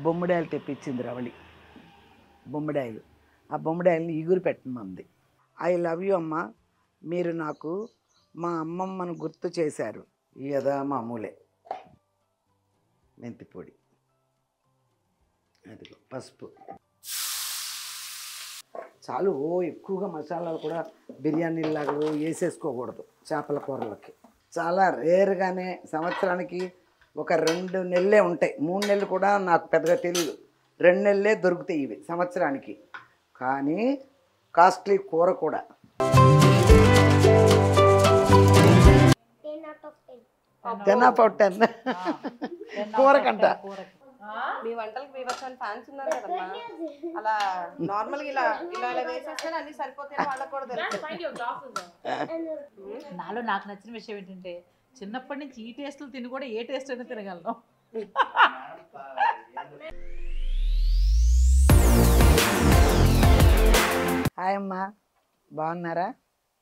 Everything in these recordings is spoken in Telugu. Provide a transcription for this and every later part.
బొమ్మిడాయలు తెప్పించింది రవళి. బొమ్మిడాయలు. ఆ బొమ్మిడాయలని ఇగురు పెట్టమంది. ఐ లవ్ యూ అమ్మ, మీరు నాకు మా అమ్మమ్మను గుర్తు చేశారు. యదా మామూలే. మెంతిపొడి, అదిగో పసుపు చాలు. ఎక్కువగా మసాలాలు కూడా బిర్యానీలాగా వేసేసుకోకూడదు చేపల కూరలకి. చాలా రేర్గానే సంవత్సరానికి ఒక 2 నెలలే ఉంటాయి. 3 నెలలు కూడా నాకు పెద్దగా తెలియదు. 2 నెలలే దొరుకుతాయి ఇవి సంవత్సరానికి. కానీ కాస్ట్లీ కూర కూడా. 10/10 కూరకంట. మీ వంటలకు బీభత్సమైన ఫ్యాన్స్ ఉన్నారు కదమ్మా. అలా నార్మల్గా ఇలా ఇలా ఇలా వేసేస్తే అన్ని సరిపోతాయి వాళ్ళకి కూడా తెలుసు. నాలో నాకు నచ్చిన విషయం ఏంటంటే చిన్నప్పటి నుంచి ఈ టేస్టులు తిని కూడా ఏ టేస్ట్ అయినా తినగలను. హాయ్ అమ్మా, బాగున్నారా?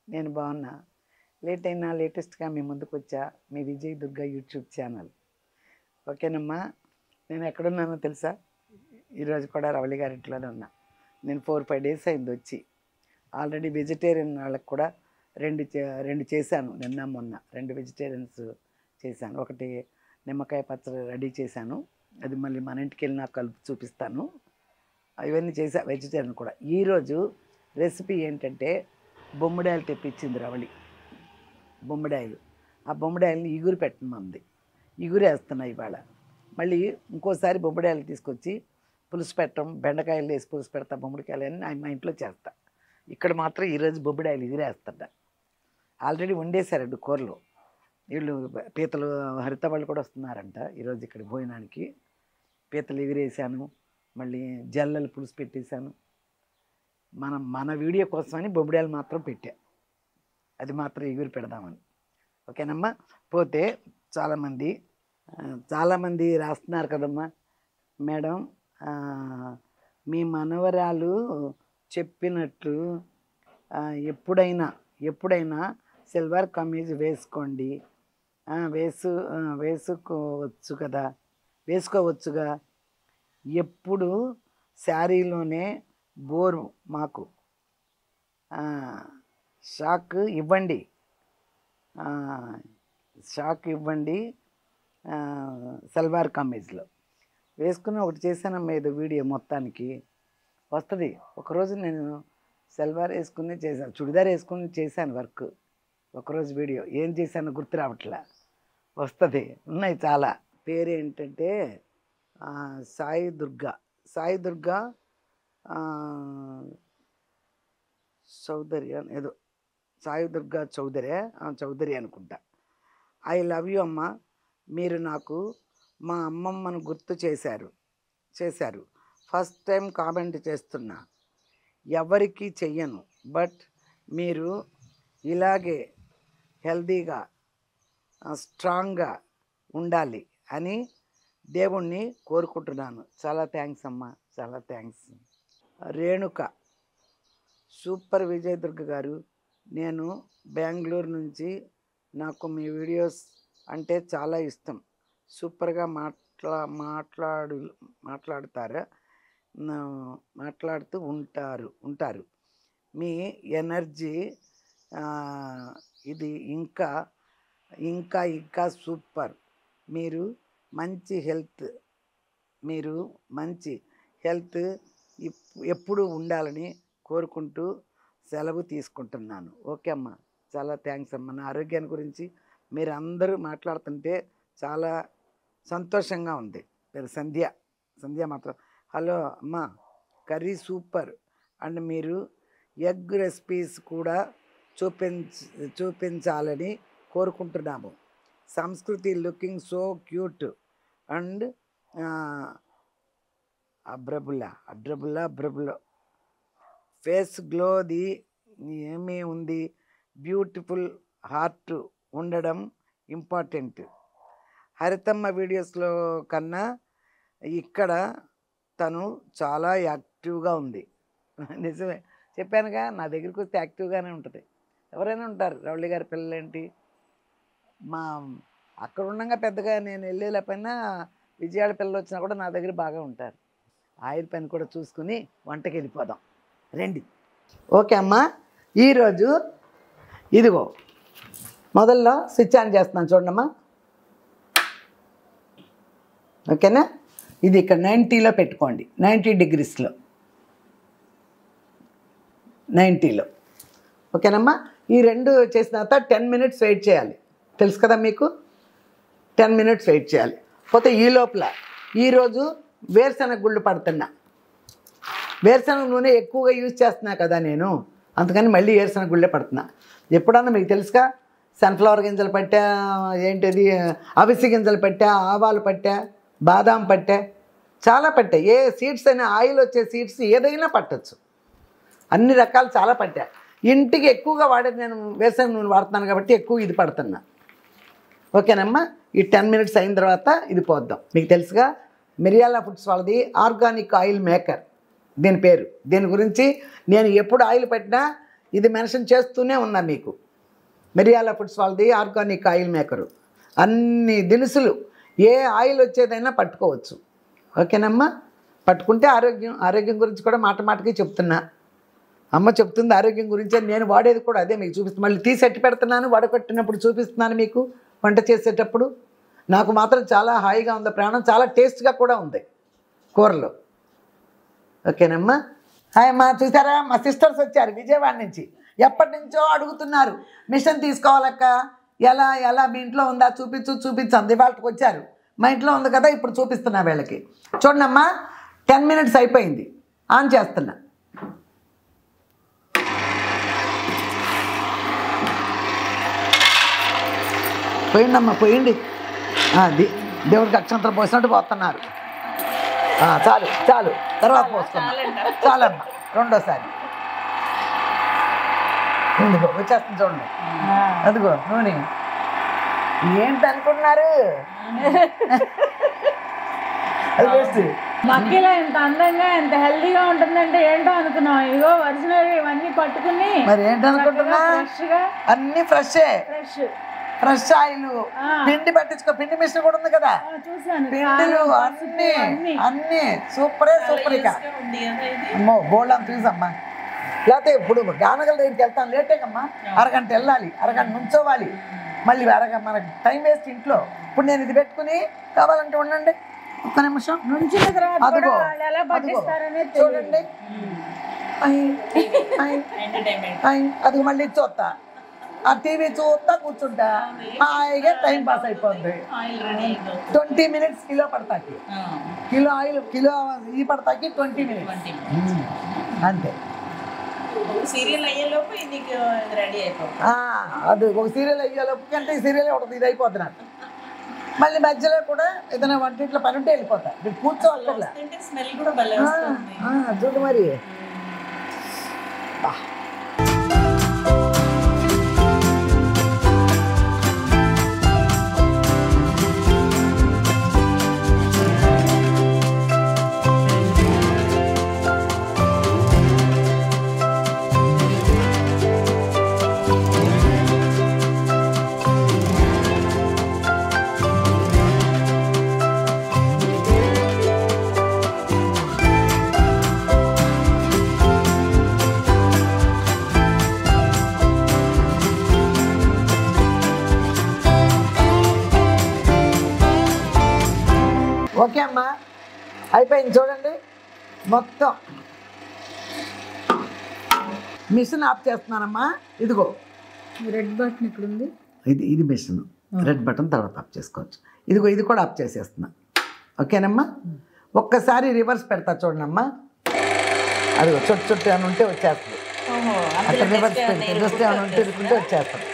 నేను బాగున్నా. లేట్ అయినా లేటెస్ట్గా మీ ముందుకు వచ్చా. మీ విజయ్ దుర్గా యూట్యూబ్ ఛానల్. ఓకేనమ్మా. నేను ఎక్కడున్నానో తెలుసా? ఈరోజు కూడా రవళి గారి ఇంట్లోనే ఉన్నా. నేను 4-5 డేస్ అయింది వచ్చి. ఆల్రెడీ వెజిటేరియన్ వాళ్ళకి కూడా రెండు చేశాను. నిన్న మొన్న 2 వెజిటేరియన్స్ చేశాను. ఒకటి నిమ్మకాయ పచ్చడి రెడీ చేశాను. అది మళ్ళీ మన ఇంటికి వెళ్ళి నాకు కలిపి చూపిస్తాను. ఇవన్నీ చేసా వెజిటేరియన్ కూడా. ఈరోజు రెసిపీ ఏంటంటే బొమ్మిడాయలు తెప్పించింది రవళి. బొమ్మిడాయలు. ఆ బొమ్మిడాయలని ఇగురు పెట్టమంది. ఇగురు వేస్తున్నా ఇవాళ. మళ్ళీ ఇంకోసారి బొమ్మిడాయలు తీసుకొచ్చి పులుసు పెట్టడం, బెండకాయలు వేసి పులుసు పెడతా, బొమ్మిడికాయలు అన్నీ మా ఇంట్లో చేస్తా. ఇక్కడ మాత్రం ఈరోజు బొమ్మిడాయలు ఇగురేస్తా. ఆల్రెడీ వండేశారండి కూరలు. వీళ్ళు పీతలు హరిత వాళ్ళు కూడా వస్తున్నారంట ఈరోజు ఇక్కడ భోజనానికి. పీతలు ఎగిరేసాను, మళ్ళీ జల్లలు పులుసు పెట్టేశాను. మన వీడియో కోసమని బొమ్మిడాయలు మాత్రం పెట్టా. అది మాత్రం ఎగురు పెడదామని. ఓకేనమ్మా. పోతే చాలామంది రాస్తున్నారు కదమ్మా, మేడం మీ మనవరాలు చెప్పినట్లు ఎప్పుడైనా సిల్వర్ కమీజ్ వేసుకోండి, వేసుకోవచ్చుగా, ఎప్పుడు శారీలోనే బోరు మాకు, షాక్ ఇవ్వండి సల్వార్ కమీజ్లో వేసుకుని ఒకటి చేశానమ్మా. ఏదో వీడియో మొత్తానికి వస్తుంది. ఒకరోజు నేను సల్వార్ వేసుకుని చేశాను, చుడిదార్ వేసుకుని చేశాను వర్క్. ఒకరోజు వీడియో ఏం చేశానో గుర్తు రావట్లే. వస్తుంది, ఉన్నాయి చాలా. పేరు ఏంటంటే సాయి దుర్గా చౌదరి అని ఏదో, సాయి దుర్గా చౌదరి అనుకుంటా. ఐ లవ్ యూ అమ్మ, మీరు నాకు మా అమ్మమ్మను గుర్తు చేశారు. ఫస్ట్ టైం కామెంట్ చేస్తున్నా. ఎవరికి చెయ్యను, బట్ మీరు ఇలాగే హెల్తీగా స్ట్రాంగ్గా ఉండాలి అని దేవుణ్ణి కోరుకుంటున్నాను. చాలా థ్యాంక్స్ అమ్మా, చాలా థ్యాంక్స్. రేణుక, సూపర్ విజయ్ దుర్గ గారు, నేను బెంగళూరు నుంచి. నాకు మీ వీడియోస్ అంటే చాలా ఇష్టం. సూపర్గా మాట్లాడుతూ ఉంటారు. మీ ఎనర్జీ ఇది ఇంకా సూపర్. మీరు మంచి హెల్త్ ఎప్పుడు ఉండాలని కోరుకుంటూ సెలవు తీసుకుంటున్నాను. ఓకే అమ్మ, చాలా థ్యాంక్స్ అమ్మ. నా ఆరోగ్యాన్ని గురించి మీరు అందరూ మాట్లాడుతుంటే చాలా సంతోషంగా ఉంది. పేరు సంధ్య మాత్రం హలో అమ్మ, కర్రీ సూపర్ అండ్ మీరు ఎగ్ రెసిపీస్ కూడా చూపించాలని కోరుకుంటున్నాము. Sanskriti looking so cute and adorable face గ్లోది ఏమీ ఉంది, బ్యూటిఫుల్ హార్ట్ ఉండడం ఇంపార్టెంట్. హరితమ్మ వీడియోస్లో కన్నా ఇక్కడ తను చాలా యాక్టివ్గా ఉంది. నిజమే చెప్పానుగా, నా దగ్గరికి వస్తే యాక్టివ్గానే ఉంటుంది. ఎవరైనా ఉంటారు. రవళి గారి పిల్లలేంటి, మా అక్కడ ఉండగా పెద్దగా నేను వెళ్ళేలేకపోయినా విజయాల పిల్లలు వచ్చినా కూడా నా దగ్గర బాగా ఉంటారు. ఆయిల్ పని కూడా చూసుకుని వంటకి వెళ్ళిపోదాం రండి. ఓకే అమ్మా, ఈరోజు ఇదిగో మొదల్లో స్విచ్ ఆన్ చేస్తున్నాను చూడమ్మా. ఓకేనా, ఇది ఇక్కడ 90లో పెట్టుకోండి, 90 డిగ్రీస్లో 90లో. ఓకేనమ్మా, ఈ రెండు చేసిన తర్వాత 10 మినిట్స్ వెయిట్ చేయాలి. తెలుసు కదా మీకు, 10 మినిట్స్ వెయిట్ చేయాలి. పోతే ఈ లోపల ఈరోజు వేరుశనగ గుళ్ళు పడుతున్నా. వేరుశనగ నూనె ఎక్కువగా యూజ్ చేస్తున్నా కదా నేను, అందుకని మళ్ళీ వేరుశనగ గుళ్ళే పడుతున్నా. ఎప్పుడన్నా మీకు తెలుసుగా, సన్ఫ్లవర్ గింజలు పట్టా, ఏంటిది అవిసి గింజలు పట్టా, ఆవాలు పట్టా, బాదాం పట్టా, చాలా పట్టా. ఏ సీడ్స్ అయినా ఆయిల్ వచ్చే సీడ్స్ ఏదైనా పట్టచ్చు, అన్ని రకాలు చాలా పట్టా. ఇంటికి ఎక్కువగా వాడేది నేను వేరుశనగ నూనె వాడుతున్నాను కాబట్టి ఎక్కువ ఇది పడుతున్నా. ఓకేనమ్మా, ఈ 10 మినిట్స్ అయిన తర్వాత ఇది పోద్దాం. మీకు తెలుసుగా, మిరియాల ఫుడ్స్ వాళ్ళది ఆర్గానిక్ ఆయిల్ మేకర్ దీని పేరు. దీని గురించి నేను ఎప్పుడు ఆయిల్ పెట్టినా ఇది మెన్షన్ చేస్తూనే ఉన్నా మీకు. మిరియాల ఫుడ్స్ వాళ్ళది ఆర్గానిక్ ఆయిల్ మేకరు. అన్ని దినుసులు ఏ ఆయిల్ వచ్చేదైనా పట్టుకోవచ్చు. ఓకేనమ్మా, పట్టుకుంటే ఆరోగ్యం గురించి కూడా మాటకి చెప్తున్నా. అమ్మ చెప్తుంది ఆరోగ్యం గురించి, నేను వాడేది కూడా అదే మీకు చూపిస్తున్నాను. మళ్ళీ తీసి ఎట్టి పెడుతున్నాను, వడకట్టినప్పుడు చూపిస్తున్నాను మీకు. వంట చేసేటప్పుడు నాకు మాత్రం చాలా హాయిగా ఉంది, ప్రాణం చాలా టేస్ట్గా కూడా ఉంది కూరలో. ఓకేనమ్మా, హాయ్ అమ్మా. చూసారా, మా సిస్టర్స్ వచ్చారు విజయవాడ నుంచి. ఎప్పటి నుంచో అడుగుతున్నారు మిషన్ తీసుకోవాలక్క, ఎలా మీ ఇంట్లో ఉందా చూపించండి. వాళ్ళకి వచ్చారు, మా ఇంట్లో ఉంది కదా ఇప్పుడు చూపిస్తున్నా వీళ్ళకి. చూడమ్మా, 10 మినిట్స్ అయిపోయింది, ఆన్ చేస్తున్నా. పోయిండమ్మా, పోయింది. అది దేవుడికి అక్షంతరం పోసినట్టు పోతున్నారు. చాలు తర్వాత పోస్తున్నా. చాలమ్మా, రెండోసారి ఇదిగో వచ్చేస్తుంది చూడండి. అదిగో నూనె. ఏంటి అనుకున్నారు, అది వేస్ట్. మక్కిలో ఎంత అందంగా ఎంత హెల్దీగా ఉంటుందంటే ఏంటో అనుకున్నాం. ఇగో ఒరిజినల్ ఇవన్నీ పట్టుకుని మరి ఏంటనుకుంటున్నా, అన్ని ఫ్రెష్ ఆయిల్. పిండి పట్టించుకో, పిండి మిషన్ కూడా ఉంది కదా, పిండిలు అన్ని సూపర్. ఇక అమ్మో బోల్డ్ అని చూసమ్మా. లేకపోతే ఇప్పుడు గానగల దగ్గరికి వెళ్తాను, లేటేకమ్మా, అరగంట వెళ్ళాలి, అరగంట నుంచోవాలి, మళ్ళీ మనకు టైం వేస్ట్ ఇంట్లో. ఇప్పుడు నేను ఇది పెట్టుకుని కావాలంటే ఉండండి ఒక్క నిమిషం. అదిగో చూడండి, అది మళ్ళీ చూస్తా, ఆ టీవీ చూస్తా కూర్చుంటా, హాయిగా టైం పాస్ అయిపోద్ది. 20 మినిట్స్ కిలో పడతాకి, కిలో ఆయిల్ కిలో ఈ పడతాకి 20 మినిట్స్ అంతే. సీరియల్ అయ్యేలోపు ఇది రెడీ అయిపోతుంది. అది ఒక సీరియల్ అయ్యేలోపు కంటే ఈ సీరియల్ ఒకటి ఇది అయిపోద్ది నాకు. మళ్ళీ మధ్యలో కూడా ఏదైనా వంటింట్లో పని ఉంటే వెళ్ళిపోతా, మీరు కూర్చోవాలి. స్మెల్ కూడా భలే వస్తుంది చూడు మరి. ఓకే అమ్మా, అయిపోయింది చూడండి. మొత్తం మిషన్ ఆఫ్ చేస్తున్నానమ్మా. ఇదిగో రెడ్ బటన్ ఇక్కడ ఉంది, ఇది మిషన్. రెడ్ బటన్ తర్వాత ఆఫ్ చేసుకోవచ్చు. ఇదిగో ఇది కూడా ఆఫ్ చేసేస్తున్నా. ఓకేనమ్మా, ఒక్కసారి రివర్స్ పెడతా చూడండమ్మా. అదిగో చుట్టూ అని ఉంటే వచ్చేస్తుంది. అక్కడ రివర్స్ పెడితే చూస్తే అని ఉంటే ఇరుకుంటే వచ్చేస్తుంది.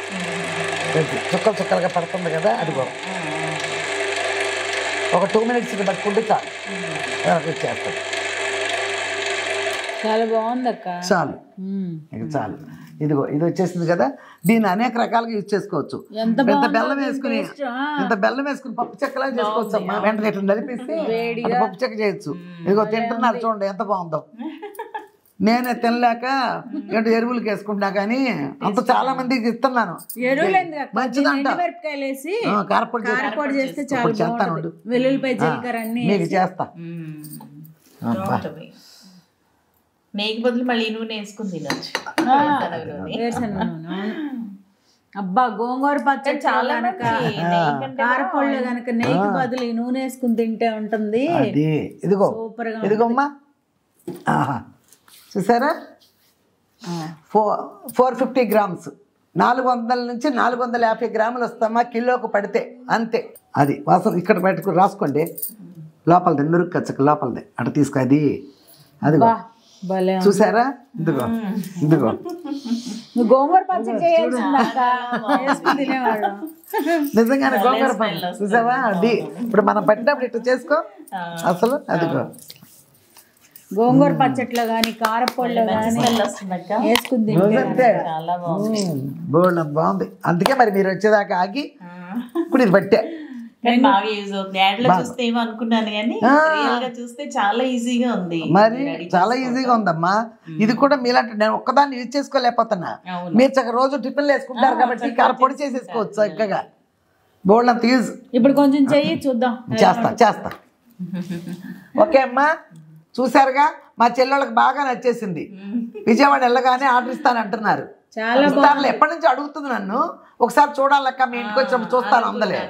చుక్కలుగా పడుతుంది కదా, అదిగో ఒక 2 మినిట్స్ పట్టుకుంటే చాలు, వచ్చేస్తాం. చాలా బాగుంది అక్క. చాలు, చాలు. ఇదిగో ఇది వచ్చేసింది కదా, దీన్ని అనేక రకాలుగా యూజ్ చేసుకోవచ్చు. ఇంత బెల్లం వేసుకుని పప్పు చెక్కలా చేసుకోవచ్చు అమ్మా. వెంటనే ఇట్లా నలిపేసి పప్పు చెక్క చేయొచ్చు. ఇదిగో తింటున్నారు చూడండి ఎంత బాగుందో. నేనే తినలేక ఏంటో ఎరువులకి వేసుకుంటా కానీ అంత చాలా మందికి ఇస్తున్నాను. ఎరువులు ఎందుకు అక్క? మంచిదంట. ఎండుమిరపకాయలు వేసి కారపొడి కారపొడి చేస్తే చాలా ఇప్పుడు చేస్తాను బాగుంటుంది. వెల్లుల్లిపాయ జీలకర్ర అన్ని మీకు చేస్తా. బాగుంటుంది. నెయ్యికి బదులు మళ్ళీ నూనె వేసుకుని తినచ్చు. వేరుశనగ నూనె. అబ్బా గోంగూర పచ్చడి చాలా గనక కారపొడిలో గనక నెయ్యికి బదులు ఈ నూనె వేసుకుని తింటే ఉంటుంది. అది ఇదిగో సూపర్ గా ఇదిగోమ్మా. ఆహా చూసారా 450 grams 400 నుంచి 450 గ్రాములు వస్తామా కిలోకు పడితే అంతే. అది వాసన ఇక్కడ పెట్టుకుని రాసుకోండి. లోపలది నురుగు కచ్చక లోపలది అటు తీసుకో. అది అదిగో భలే చూసారా. ఇదిగో ఇదిగో నువ్వు గోంగూర పచ్చడి చేయాల్సిందక్క వేసుకుని తినేవాడు. నిజంగానే గోంగూర పచ్చడి చూసావా. అది ఇప్పుడు మనం పట్టినప్పుడు ఇట్లా చేసుకో అసలు. అదిగో గోంగూర పచ్చట్లో కానీ కారపొడిలో కానీ వేసుకుని తింటే చాలా బాగుంది. బోల్డ్ బాగుంది. అందుకే మరి మీరు వచ్చేదాకా ఆగి ఇప్పుడు ఇది పట్టే. బాగా యూజ్ అవుతుంది. యాడ్ లో చూస్తే ఏమో అనుకున్నాను కానీ రియల్ గా చూస్తే చాలా ఈజీగా ఉంది. మరి చాలా ఈజీగా ఉందమ్మా. ఇది కూడా మీలాంటి నేను ఒక్కదాన్ని యూజ్ చేసుకోలేకపోతున్నా. మీరు చక్కగా రోజు టిఫిన్లు వేసుకుంటారు కాబట్టి కారపొడి చేసేసుకోవచ్చు చక్కగా. బోల్డ్ అంత యూజ్. ఇప్పుడు కొంచెం చెయ్యి చూద్దాం. చేస్తా. ఓకే అమ్మా చూసారుగా. మా చెల్లెళ్ళకి బాగా నచ్చేసింది. విజయవాడ వెళ్ళగానే ఆర్డర్ ఇస్తానంటున్నారు. చాలా ఇస్తానులే. ఎప్పటి నుంచి అడుగుతుంది నన్ను. ఒకసారి చూడాలక్క మీ ఇంటికి వచ్చినప్పుడు చూస్తాను అందలే.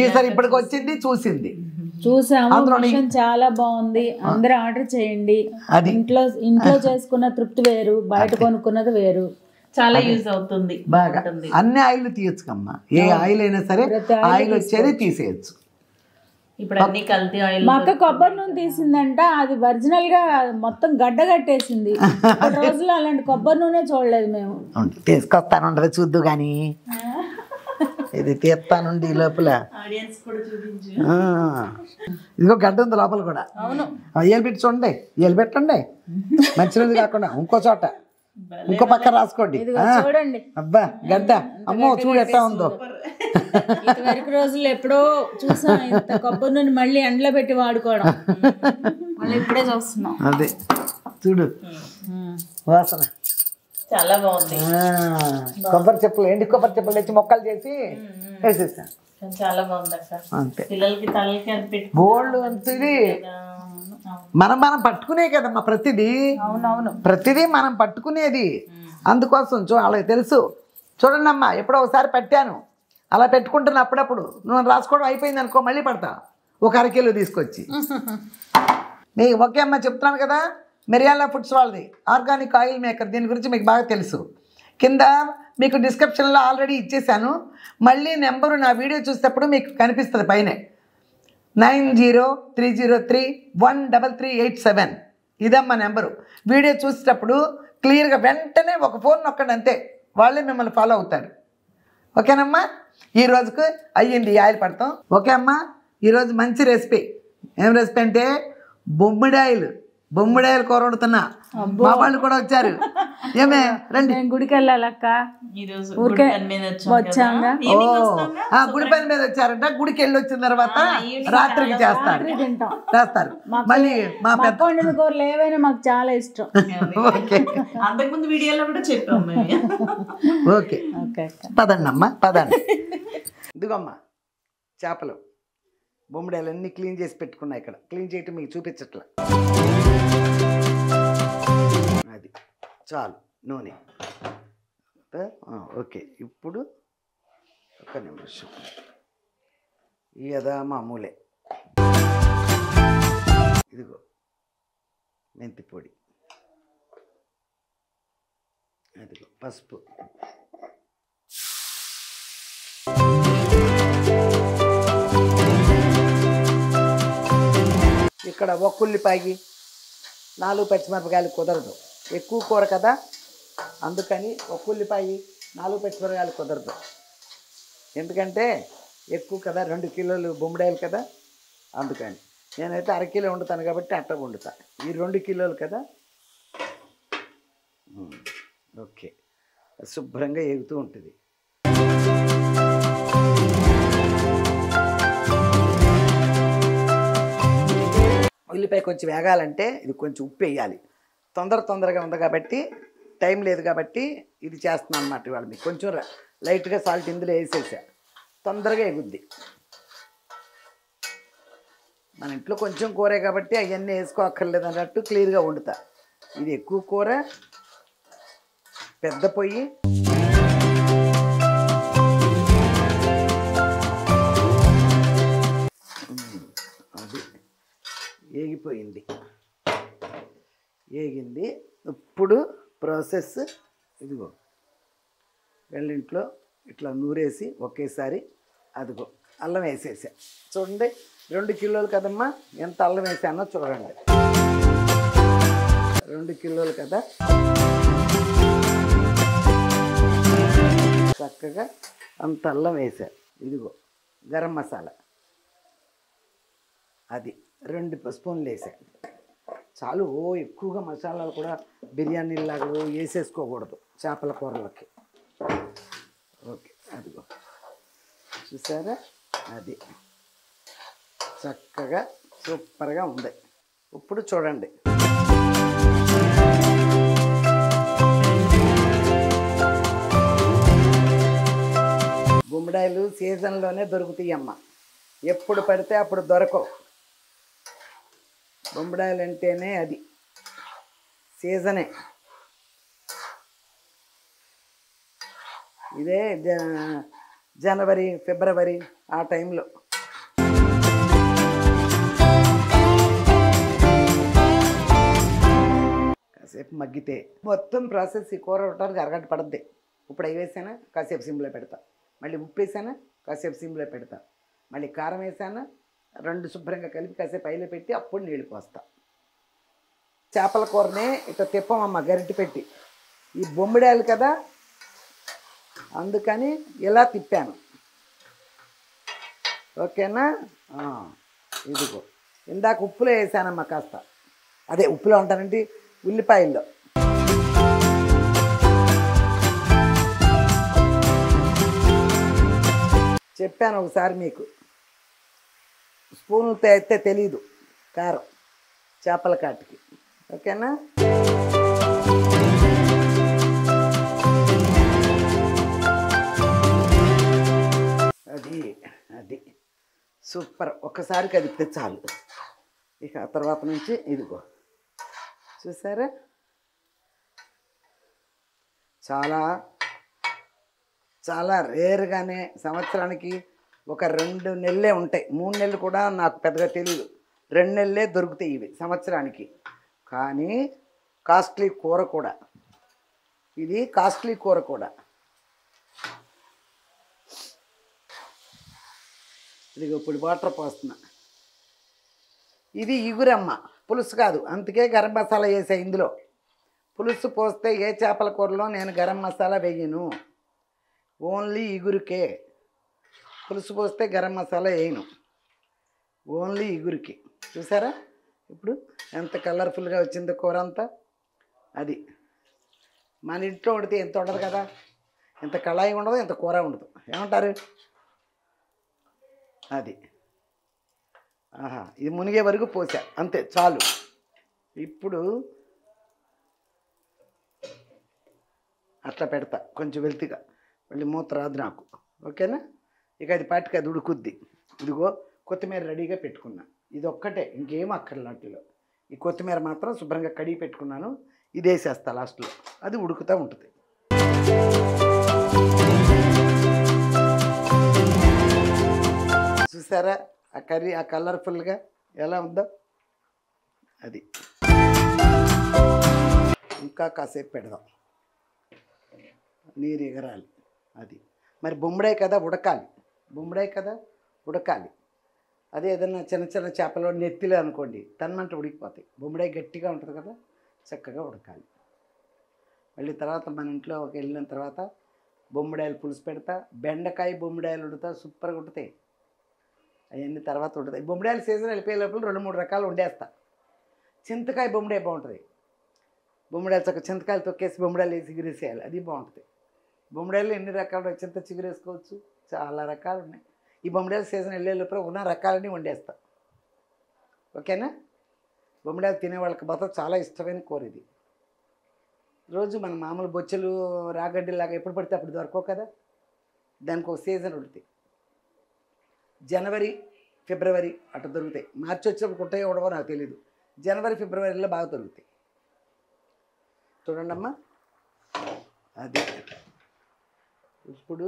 ఈసారి ఇప్పటికి వచ్చింది చూసింది. చూసాము. మిషన్ చాలా బాగుంది. అందరూ ఆర్డర్ చేయండి. అది ఇంట్లో చేసుకున్న తృప్తి వేరు, బయట కొనుక్కున్నది వేరు. చాలా యూజ్ అవుతుంది. బాగా అన్ని ఆయిల్ తీయచ్చుకమ్మా. ఏ ఆయిల్ అయినా సరే ఆయిల్ వచ్చేది తీసేయచ్చు. ఇప్పుడు అన్ని కల్తీ ఆయిల్. మా అక్క కొబ్బరి నూనె తీసిందంట. అది ఒరిజినల్ గా మొత్తం గడ్డ కట్టేసింది. రోజుల్లో అలాంటి కొబ్బరి నూనె చూడలేదు మేము. తీసుకొస్తాను చూద్దు గాని. ఇది తీస్తానుండి ఈ లోపల. ఆడియన్స్ కూడా చూపించు. ఇదిగో గడ్డ ఉంది లోపల కూడా. ఏలు పెట్టి చూడండి. ఏలు పెట్టండి. మంచి రోజు కాకుండా ఇంకో చోట ఇంకో పక్క రాసుకోండి. చూడండి అబ్బా గడ్డ. అమ్మో చూడు ఎట్టా ఉందో. ఇదివరకు రోజులు ఎప్పుడో చూసాం ఇంత కొబ్బరి నూనె మళ్ళీ ఎండలో పెట్టి వాడుకోవడం. మళ్ళీ ఇప్పుడే చూస్తున్నాం. అదే చూడు వాసన చాలా బాగుంది. కొబ్బరి చెప్పులు ఎండి కొబ్బరి చెప్పులు తెచ్చి మొక్కలు చేసి వేసేసాను. చాలా బాగుంది అక్క. అంతే. పిల్లలకి తలకి అది పెట్టి గోల్డ్ అంతది మనం పట్టుకునే కదమ్మా ప్రతిదీ. అవునవును ప్రతిదీ మనం పట్టుకునేది. అందుకోసం వాళ్ళకి తెలుసు. చూడండి అమ్మా ఎప్పుడో ఒకసారి పట్టాను అలా పెట్టుకుంటున్నా. అప్పుడప్పుడు నువ్వు రాసుకోవడం అయిపోయింది అనుకో మళ్ళీ పడతా ఒక అరకిలో తీసుకొచ్చి. మీకు ఓకే అమ్మా చెప్తున్నాను కదా. మిరియాల ఫుడ్స్ వాళ్ళది ఆర్గానిక్ ఆయిల్ మేకర్. దీని గురించి మీకు బాగా తెలుసు. కింద మీకు డిస్క్రిప్షన్లో ఆల్రెడీ ఇచ్చేసాను. మళ్ళీ నెంబరు నా వీడియో చూసేటప్పుడు మీకు కనిపిస్తుంది పైనే. 9030313387 ఇదమ్మా నెంబరు. వీడియో చూసేటప్పుడు క్లియర్గా వెంటనే ఒక ఫోన్ నొక్కండి అంతే. వాళ్ళే మిమ్మల్ని ఫాలో అవుతారు. ఓకేనమ్మా. ఈ రోజుకు అయ్యింది ఆయిల్ పడతాం. ఓకే అమ్మా. ఈరోజు మంచి రెసిపీ. ఏం రెసిపీ అంటే బొమ్మిడాయిలు కూర వండుతున్నా. మా వాళ్ళు కూడా వచ్చారు. ఏమే రండి. గుడికి వెళ్ళాలక్క. ఊరికే వచ్చాంగా. గుడి పని మీద వచ్చారంట. గుడికి వెళ్ళి వచ్చిన తర్వాత రాత్రికి చేస్తారు. మళ్ళీ మా పెద్ద వండిన కూరలు ఏవైనా మాకు చాలా ఇష్టం. ఓకే అంతకుముందు వీడియోలో కూడా చెప్పాం. ఓకే పదండి అమ్మా పదండి. ఇదిగోమ్మా చేపలు బొమ్మిడాయలు అన్నీ క్లీన్ చేసి పెట్టుకున్నా. ఇక్కడ క్లీన్ చేయటం మీకు చూపించట్లా. అది చాలు నూనె. ఓకే ఇప్పుడు ఒక నిమిషం. ఇదా మామూలే. ఇదిగో మెంతి పొడి. అదిగో పసుపు. ఇక్కడ ఒక్క ఉల్లిపాయి 4 పచ్చిమిరపకాయలు కుదరదు. ఎక్కువ కూర కదా అందుకని ఒక్క ఉల్లిపాయి 4 పచ్చిమిరపకాయలు కుదరదు. ఎందుకంటే ఎక్కువ కదా 2 కిలోలు బొమ్మిడాయలు కదా అందుకని. నేనైతే అరకిలో వండుతాను కాబట్టి అట్ట వండుతా. ఈ 2 కిలోలు కదా. ఓకే శుభ్రంగా ఎగుతూ ఉంటుంది. ఉల్లిపాయ కొంచెం వేగాలంటే ఇది కొంచెం ఉప్పు వేయాలి. తొందరగా ఉంది కాబట్టి టైం లేదు కాబట్టి ఇది చేస్తున్నాను అన్నమాట ఇవాళ. మీకు కొంచెం లైట్గా సాల్ట్ ఇందులో వేసేసా, తొందరగా ఎగుద్ది. మన ఇంట్లో కొంచెం కూరే కాబట్టి అవన్నీ వేసుకోక్కర్లేదు అన్నట్టు క్లియర్గా వండుతా. ఇది ఎక్కువ కూర, పెద్ద పొయ్యి. అది ఏగిపోయింది, ఏగింది. ఇప్పుడు ప్రాసెస్ ఇదిగో, వెళ్ళింట్లో ఇట్లా నూరేసి ఒకేసారి అదిగో అల్లం వేసేసా. చూడండి 2 కిలోలు కదమ్మా, ఎంత అల్లం వేసానో చూడండి. 2 కిలోలు కదా, చక్కగా అంత అల్లం వేసా. ఇదిగో గరం మసాలా అది 2 స్పూన్లు వేసా. చాలు. ఎక్కువగా మసాలాలు కూడా బిర్యానీలాగా వేసేసుకోకూడదు చేపల కూరలకి. ఓకే, అదిగో చూసారా, అది చక్కగా సూపర్గా ఉంది. ఇప్పుడు చూడండి, గుమ్మడాయిలు సీజన్లోనే దొరుకుతాయి అమ్మ, ఎప్పుడు పడితే అప్పుడు దొరకవు. బొంబడాయిలు అంటేనే అది సీజనే. ఇదే జనవరి ఫిబ్రవరి ఆ టైంలో. కాసేపు మగ్గితే మొత్తం ప్రాసెస్ ఈ కూర ఉండడానికి అరగంట పడుద్ది. ఇప్పుడు అవి వేసానా కాసేపు సిమ్లో పెడతా, మళ్ళీ ఉప్పు వేసానా కాసేపు సిమ్లో పెడతా, మళ్ళీ కారం వేసానా 2 శుభ్రంగా కలిపి కాసేపు అయిలో పెట్టి అప్పుడు నీళ్ళు పోస్తా. చేపల కూరనే ఇట్లా తిప్పమమ్మ గరిటె పెట్టి. ఈ బొమ్మిడాయలు కదా అందుకని ఇలా తిప్పాను. ఓకేనా? ఇదిగో ఇందాక ఉప్పులో వేసానమ్మా కాస్త, అదే ఉప్పులో ఉంటానంటే ఉల్లిపాయల్లో. చెప్పాను ఒకసారి మీకు, స్పూన్లతో అయితే తెలీదు కారం చేపల కాటికి. ఓకేనా? అది అది సూపర్. ఒక్కసారి కదిపితే చాలు. ఇక ఆ తర్వాత నుంచి ఇదిగో చూసారా, చాలా చాలా రేరుగానే సంవత్సరానికి ఒక 2 నెలలే ఉంటాయి. 3 నెలలు కూడా నాకు పెద్దగా తెలియదు. 2 నెలలే దొరుకుతాయి ఇవి సంవత్సరానికి. కానీ కాస్ట్లీ కూర కూడా ఇది, కాస్ట్లీ కూర కూడా. ఇది ఇప్పుడు వాటర్ పోస్తున్నా. ఇది ఇగురమ్మ, పులుసు కాదు, అందుకే గరం మసాలా వేసా ఇందులో. పులుసు పోస్తే ఏ చేపల కూరలో నేను గరం మసాలా వేయను, ఓన్లీ ఇగురుకే. పులుసు పోస్తే గరం మసాలా వేయను, ఓన్లీ ఇగురికి. చూసారా ఇప్పుడు ఎంత కలర్ఫుల్గా వచ్చిందో కూర అంతా. అది మన ఇంట్లో వండితే ఎంత ఉండదు కదా, ఎంత కళాయి ఉండదు, ఎంత కూర ఉండదు. ఏమంటారు? అది ఇది మునిగే వరకు పోసా, అంతే చాలు. ఇప్పుడు అట్లా పెడతా కొంచెం వెల్తిగా, మళ్ళీ మూత రాదు నాకు. ఓకేనా? ఇక అది పాటికి అది ఉడుకుద్ది. ఇదిగో కొత్తిమీర రెడీగా పెట్టుకున్నా. ఇది ఒక్కటే, ఇంకేం అక్కర్లాంటిలో. ఈ కొత్తిమీర మాత్రం శుభ్రంగా కడిగి పెట్టుకున్నాను. ఇది వేసేస్తా లాస్ట్లో, అది ఉడుకుతూ ఉంటుంది. చూసారా ఆ కర్రీ, ఆ కలర్ఫుల్గా ఎలా ఉందో. అది ఇంకా కాసేపు పెడదాం, నీరు ఎగరాలి. అది మరి బొమ్మడాయి కదా ఉడకాలి, బొమ్మడాయి కదా ఉడకాలి. అదే ఏదైనా చిన్న చిన్న చేపలు నెత్తిలో అనుకోండి తన్నంట ఉడికిపోతాయి. బొమ్మడాయి గట్టిగా ఉంటుంది కదా, చక్కగా ఉడకాలి. మళ్ళీ తర్వాత మన ఇంట్లో వెళ్ళిన తర్వాత బొమ్మడాయలు పులుసు పెడతా, బెండకాయ బొమ్మడాయలు ఉడుతా, సూపర్గా ఉడుతాయి. అవన్నీ తర్వాత ఉంటుంది. బొమ్మడాయల సీజన్ వెళ్ళిపోయే లోపల 2-3 రకాలు వండేస్తా. చింతకాయ బొమ్మడాయ బాగుంటుంది. బొమ్మడాయలు చక్క చింతకాయలు తొక్కేసి బొమ్మడాయలు వేసి చిగురేసేయాలి, అది బాగుంటుంది. బొమ్మడాయలు ఎన్ని రకాలు, చింత చిగురు వేసుకోవచ్చు, చాలా రకాలు ఉన్నాయి. ఈ బొమ్మడాయల సీజన్ వెళ్ళే లోపల ఉన్న రకాలని వండేస్తా. ఓకేనా? బొమ్మడాయలు తినే వాళ్ళకి మాత్రం చాలా ఇష్టమైన కూర ఇది. రోజు మన మామూలు బొచ్చలు రాగడ్డిలాగా ఎప్పుడు పడితే అప్పుడు దొరకవు కదా, దానికి ఒక సీజన్ ఉంటుంది. జనవరి ఫిబ్రవరి అట్లా దొరుకుతాయి. మార్చి వచ్చినప్పుడు కుట్టయో ఉండవో నాకు తెలీదు. జనవరి ఫిబ్రవరిలో బాగా దొరుకుతాయి. చూడండి అమ్మా, అది ఇప్పుడు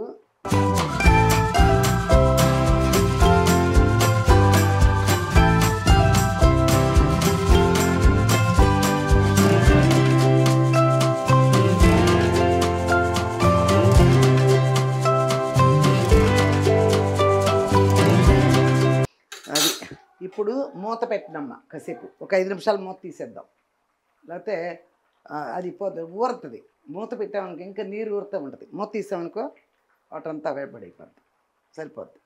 అది ఇప్పుడు మూత పెట్టినమ్మా కాసేపు, ఒక 5 నిమిషాలు మూత తీసేద్దాం. లేకపోతే అది ఊరుతుంది. మూత పెట్టామనుకో ఇంకా నీరు ఊరుతూ ఉంటుంది. మూత తీసామనుకో వాటంతా వేపడైపోద్ది. సరిపోద్ది.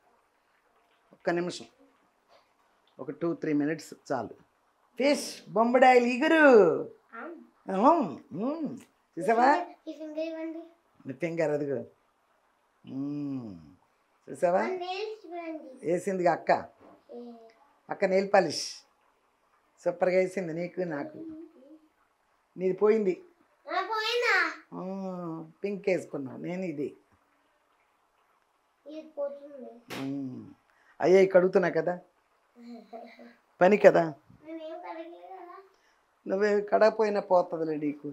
ఒక్క నిమిషం, ఒక 2-3 మినిట్స్ చాలు. ఫిష్ బొంబడాయిలు ఇగురు చూసావా, మీ ఫింగర్ అదిగో చూసావా, వేసిందిగా అక్క నెయిల్ పాలిష్ సూపర్గా వేసింది నీకు నాకు. నీది పోయింది, పింక్ వేసుకున్నావు, నేను ఇది అయ్యాయి కడుగుతున్నా కదా, పని కదా, నువ్వే కడకపోయినా పోతుందిలే నీకు.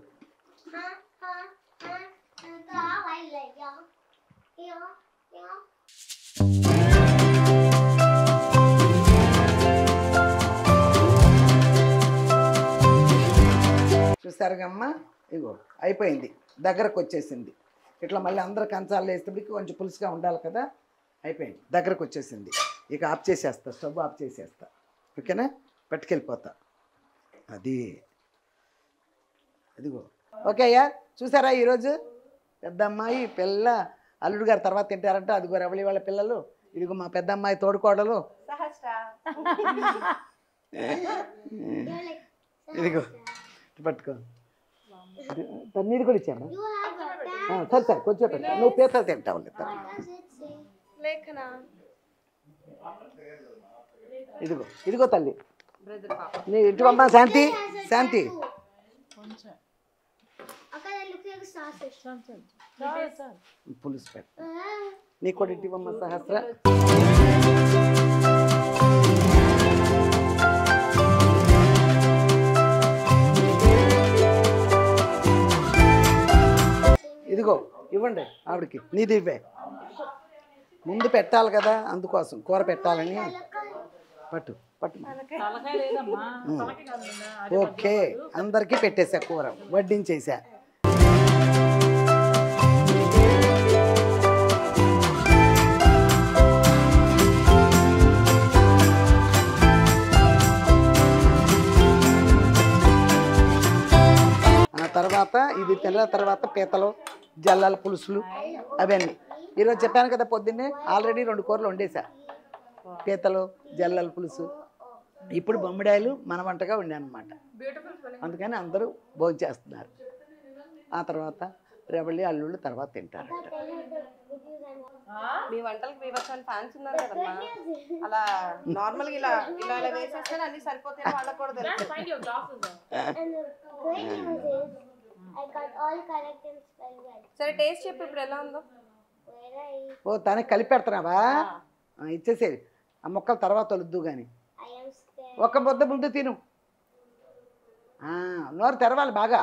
చూసారుగమ్మా, ఇగో అయిపోయింది, దగ్గరకు వచ్చేసింది. ఇట్లా మళ్ళీ అందరు కంచాలు వేసేటప్పటికి కొంచెం పులుసుగా ఉండాలి కదా. అయిపోయింది, దగ్గరకు వచ్చేసింది. ఇక ఆఫ్ చేసేస్తా, స్టవ్ ఆఫ్ చేసేస్తా. ఓకేనా, పట్టుకెళ్ళిపోతా. అది అదిగో ఓకే అయ్యా. చూసారా ఈరోజు పెద్ద అమ్మాయి పిల్ల అల్లుడు గారు తర్వాత తింటారంట. అదిగో రవళి వాళ్ళ పిల్లలు, ఇదిగో మా పెద్ద అమ్మాయి తోడుకోడలు, ఇదిగో పట్టుకో. నీది కూడా ఇచ్చాను. సరే సరే కొంచెం పెట్టు, నువ్వు పీతలు తింటావు. ఇదిగో ఇదిగో తల్లి, నీ ఇటువమ్మా శాంతి, శాంతి పులుసు పెట్టు. నీకు కూడా ఇటువమ్మా సహస్ర. ఇదిగో ఇవ్వండి ఆవిడకి, నీది ఇవ్వే. ముందు పెట్టాలి కదా, అందుకోసం కూర పెట్టాలని. పట్టు పట్టు. ఓకే, అందరికీ పెట్టేసా కూర, వడ్డించేసా. తర్వాత ఇది తిన్న తర్వాత పీతలు జల్లాల పులుసులు అవన్నీ. ఈరోజు చెప్పాను కదా పొద్దున్నే ఆల్రెడీ 2 కూరలు వండేసా, పీతలు జల్లాల పులుసు. ఇప్పుడు బొమ్మిడాయలు మన వంటగా వండాను అనమాట. అందుకని అందరూ భోజనం చేస్తున్నారు. ఆ తర్వాత రెవళ్ళి అల్లుళ్ళు తర్వాత తింటారంట. మీ వంటలకు బీభత్సమైన ఫ్యాన్స్ ఉన్నారు కదమ్మా, అలా నార్మల్గా ఇలా ఇలా ఇలా వేసేస్తే అన్ని సరిపోతాయి వాళ్ళకి కూడా తెలుసు. సరే టేస్ట్ చెప్పు ఇప్పుడు ఎలా ఉందో. ఓ తనకి కలిపి పెడుతున్నావా? ఇచ్చేసేది, ఆ మొక్కలు తర్వాత వద్దు కానీ ఒక్క ముద్ద ముందు తిను. నోరు తెరవాలి బాగా,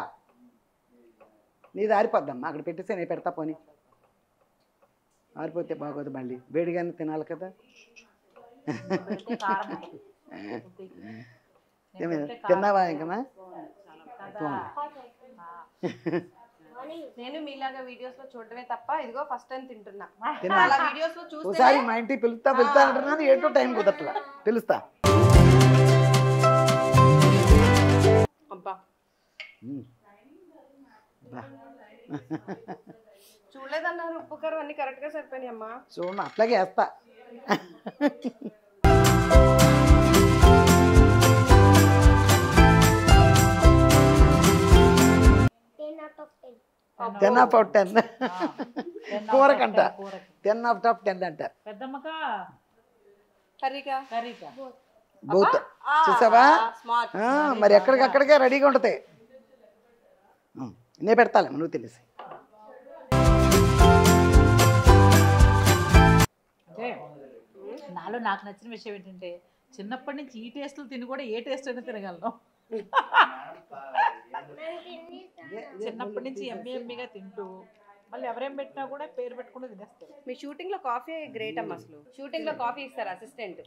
నీది ఆరిపోద్దమ్మా. అక్కడ పెట్టేస్తే నేను పెడతా, పోనీ ఆరిపోతే బాగోదు, మళ్ళీ వేడిగానే తినాలి కదా. తిన్నావా ఇంకమా? నేను మీలాగా వీడియోస్ లో చూడడమే తప్ప ఇదిగో ఫస్ట్ టైం తింటున్నా. వీడియోస్ లో చూస్తే ఒకసారి మా ఇంటికి పిలుస్తా అంటున్నాను, ఏటో టైం కుదరట్లా, పిలుస్తా. అబ్బా చూడలేదన్నారు, ఉప్పు కారం అన్ని కరెక్ట్ గా సరిపోయినాయి అమ్మా. చూడండి అట్లాగే వేస్తా. టెన్ ఆఫ్ 10 కూరకంట, 10 ఆఫ్ 10 అంటారు. బూత్ చూసావా, మరి ఎక్కడికక్కడికే రెడీగా ఉంటుంది. నేను పెడతాలేమ్మా నువ్వు తెలిసి. అంటే నాలో నాకు నచ్చిన విషయం ఏంటంటే చిన్నప్పటి నుంచి ఈ టేస్టులు తిని కూడా ఏ టేస్ట్ అయినా తినగలను. చిన్నప్పటి నుంచి ఎమ్మిగా తింటూ మళ్ళీ ఎవరేం పెట్టినా కూడా పేరు పెట్టుకుంటూ తినేస్తారు. మీ షూటింగ్ లో కాఫీ గ్రేట్ అమ్మ. అసలు షూటింగ్ లో కాఫీ ఇస్తారు అసిస్టెంట్.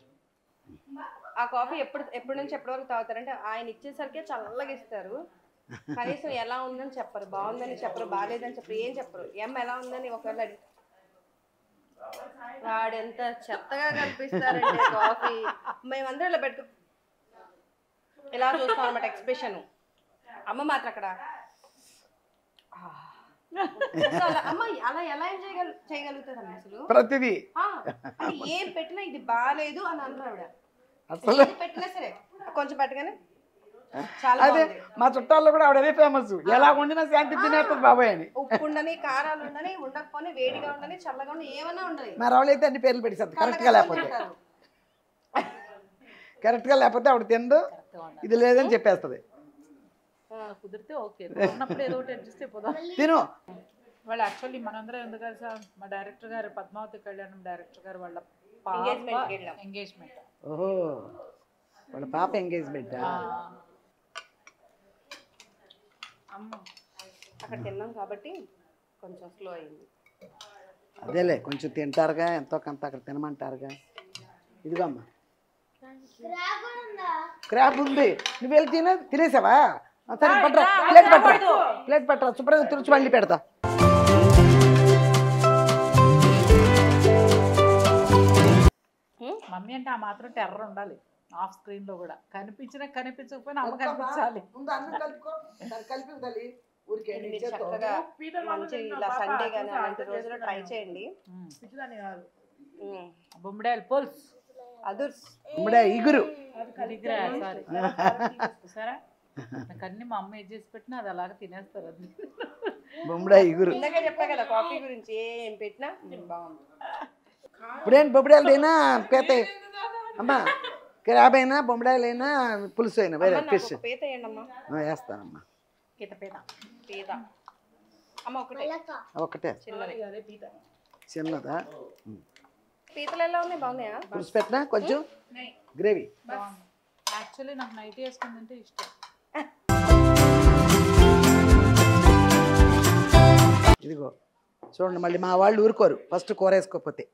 ఆ కాఫీ ఎప్పటి నుంచి ఎప్పటి వరకు తాగుతారంటే ఆయన ఇచ్చేసరికి చల్లగా ఇస్తారు. కనీసం ఎలా ఉందని చెప్పరు, బాగుందని చెప్పరు, బాగాలేదని చెప్పరు, ఏం చెప్పరు. ఎలా ఉందని ఒకవేళ అడిగి వాడెంత చెత్తగా కనిపిస్తారంటే కాఫీ. మేమందరం ఇలా పెట్టుకో ఇలా చూస్తాం అనమాట ఎక్స్ప్రెషన్. అమ్మ మాత్రం అక్కడ అమ్మ అలా ఎలా చేయగలుగుతారు అమ్మ అసలు? ప్రతిదీ ఏం పెట్టినా ఇది బాగాలేదు అని అంటారు ఆవిడ. అసలు పెట్టినా సరే కొంచెం పెట్టగానే చాలా అదే మా చుట్టాల్లో కూడా ఆవిడ అదే ఫేమస్. ఎలా వండినా శాంతి తినేస్తుంది బాబాయ్ అని. ఉప్పు ఉండని, కారాలు ఉండని, ఉండకపోని, వేడిగా ఉండని, చల్లగా ఉండని, ఏమన్నా ఉండని. మరి ఆవిడైతే అన్ని పేర్లు పెట్టేస్తారు కరెక్ట్గా లేకపోతే ఆవిడ తిందు ఇది లేదని చెప్పేస్తుంది. కుదిరితే ఓకే, ఉన్నప్పుడు ఏదో ఒకటి అడ్జస్ట్ అయిపోదాం. తిను వాళ్ళు యాక్చువల్లీ మనందరం ఎందుకు కలిసా, మా డైరెక్టర్ గారు పద్మావతి కళ్యాణం డైరెక్టర్ గారు వాళ్ళ ఎంగేజ్మెంట్. ఓహో వాళ్ళ పాప ఎంగేజ్మెంట్. అమ్మ అక్కడ తిన్నాం కాబట్టి కొంచెం స్లో అయింది. అదేలే కొంచెం తింటారుగా, ఎంతో కొంత అక్కడ తినమంటారుగా. ఇదిగో అమ్మా క్రాప్ ఉంది, నువ్వు వెళ్ళి తినేసావా? సరే పట్టరా, ప్లేట్ పట్టరా, శుభ్రంగా తుడిచి మళ్ళీ పెడతా. మమ్మీ అంటే ఆ మాత్రం టెర్రర్ ఉండాలి ఆఫ్ స్క్రీన్ లో కూడా. కనిపించకపోయినా అమ్మ కనిపించాలి. చక్కగా మంచి ఇలా సండే కానీ అలాంటి రోజుల్లో ట్రై చేయండి. బొమ్మిడాయలు పుల్స్, అదుర్స్, ఇగురు సారీ సరే నాకు అన్ని మా అమ్మ ఏది చేసి పెట్టినా అది అలాగే తినేస్తారు. అది బొమ్మిడాయి ఇగురు. ఇందాకే చెప్పా కదా కాఫీ గురించి, ఏం పెట్టినా బాగుంది. ఇప్పుడేంటి బొమ్మిడాయలు అయినా పేత అమ్మా, క్రాబ్ అయినా బొమ్మిడాయలు అయినా పులుసు అయినా వేరే ఫిష్ పీత వేయండి అమ్మా. వేస్తానమ్మా. పీత అమ్మ ఒకటే చిన్నదా? పీతలు ఎలా ఉన్నాయి? బాగున్నాయా? పులుసు పెట్టినా కొంచెం గ్రేవీ. యాక్చువల్లీ నాకు నైట్ వేసుకుందంటే ఇష్టం. ఇదిగో చూడండి, మళ్ళీ మా వాళ్ళు ఊరుకోరు ఫస్ట్ కూర వేసుకోకపోతే.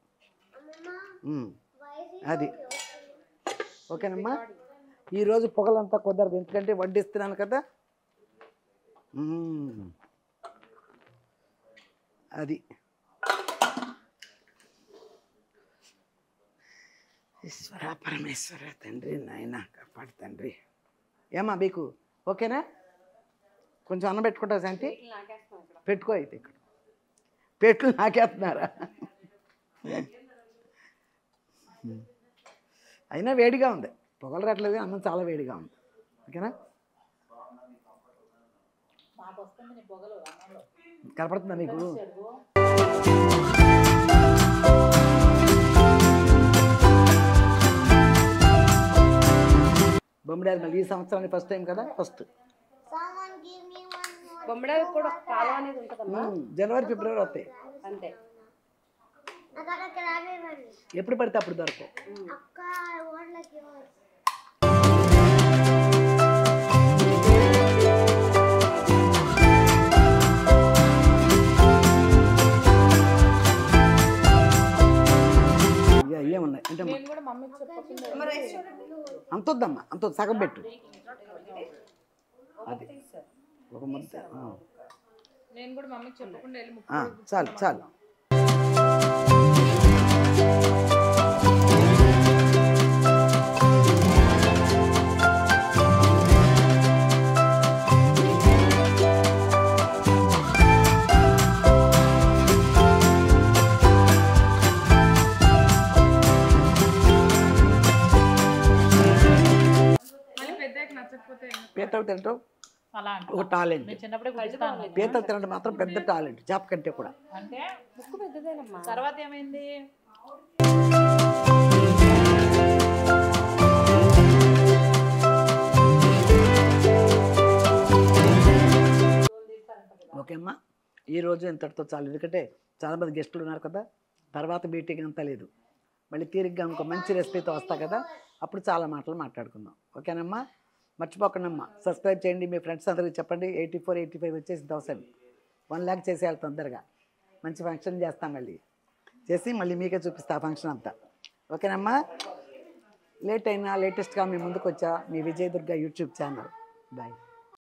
అది ఓకేనమ్మా. ఈరోజు పొగలంతా కుదరదు ఎందుకంటే వడ్డిస్తున్నాను కదా. అది ఈశ్వర పరమేశ్వర తండ్రి నాయన కాపాడు తండ్రి. ఏమా మీకు ఓకేనా? కొంచెం అన్నం పెట్టుకుంటావు శాంతి? పెట్టుకో అయితే. ఇక్కడ పెట్లు నాకేస్తున్నారా? అయినా వేడిగా ఉంది, పొగలు రావట్లేదు, అన్నం చాలా వేడిగా ఉంది. ఓకేనా? కనపడుతుందా మీకు? బొమ్మిడాయలు మళ్ళీ ఈ సంవత్సరానికి ఫస్ట్ టైం కదా. ఫస్ట్ బొమ్మిడాయలు కూడా ఒక కాలం అనేది ఉంటుందమ్మా. జనవరి ఫిబ్రవరి వస్తాయి అంతే. ఎప్పుడు పడితే అప్పుడు దొరకవు. ఏమున్నాయి అంటే అంత వద్దమ్మా, అంత సగం పెట్టు. అది ఒక ముద్ద చాలు చాలు. పీతలు తింటాం ఒక టాలెంట్. పీతలు తినడం మాత్రం పెద్ద టాలెంట్, చేప కంటే కూడా. అంటే ముక్కు పెద్దదేనమ్మా. తర్వాత ఏమైంది? ఓకే అమ్మా, ఈరోజు ఇంతటితో చాలు. ఎందుకంటే చాలామంది గెస్టులు ఉన్నారు కదా, తర్వాత మీటింగ్ అంతా లేదు. మళ్ళీ తీరిగ్గా ఇంకో మంచి రెసిపీతో వస్తా కదా, అప్పుడు చాలా మాటలు మాట్లాడుకుందాం. ఓకేనమ్మా, మర్చిపోకండమ్మా. సబ్స్క్రైబ్ చేయండి, మీ ఫ్రెండ్స్ అందరికీ చెప్పండి. 84, 85 వచ్చేసి 1000, 1 lakh చేసేయాలి తొందరగా. మంచి ఫంక్షన్ చేస్తాం, మళ్ళీ చేసి మళ్ళీ మీకే చూపిస్తా ఆ ఫంక్షన్ అంతా. ఓకేనమ్మా, లేట్ అయినా లేటెస్ట్గా మీ ముందుకు వచ్చా మీ విజయదుర్గ యూట్యూబ్ ఛానల్. బాయ్.